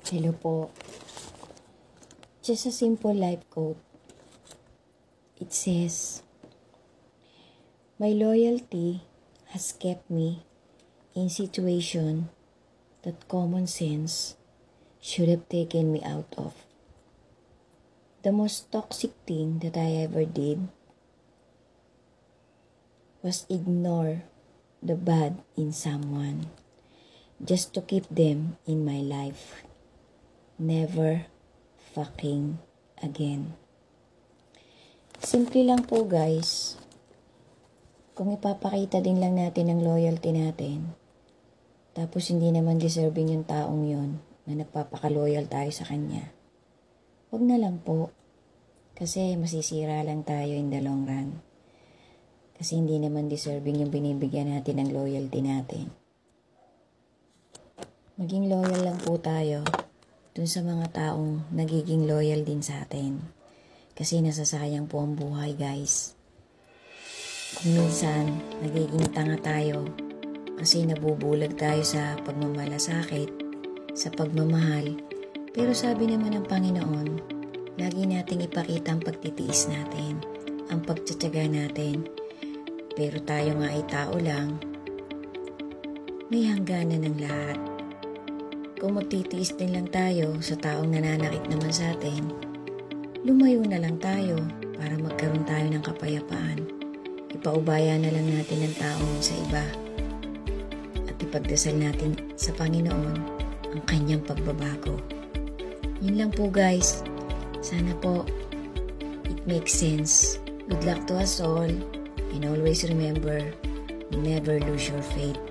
Hello po. Just a simple life quote. It says, "My loyalty has kept me in situation that common sense should have taken me out of. The most toxic thing that I ever did was ignore the bad in someone just to keep them in my life. Never fucking again." Simple lang po guys. Kung ipapakita din lang natin ang loyalty natin, tapos hindi naman deserving yung taong yon na nagpapaka-loyal tayo sa kanya, wag na lang po. Kasi masisira lang tayo in the long run. Kasi hindi naman deserving yung binibigyan natin ng loyalty natin. Maging loyal lang po tayo dun sa mga taong nagiging loyal din sa atin. Kasi nasasayang po ang buhay guys. Kung minsan nagiging tanga tayo kasi nabubulag tayo sa pagmamalasakit, sa pagmamahal. Pero sabi naman ng Panginoon, lagi nating ipakita ang pagtitiis natin, ang pagtsatsaga natin. Pero tayo nga ay tao lang, may hangganan ng lahat. Kung magtitiis din lang tayo sa taong nananakit naman sa atin, lumayo na lang tayo para magkaroon tayo ng kapayapaan. Ipaubaya na lang natin ang taong sa iba at ipagdasal natin sa Panginoon ang kanyang pagbabago. Yun lang po guys. Sana po it makes sense. Good luck to us all and always remember, never lose your faith.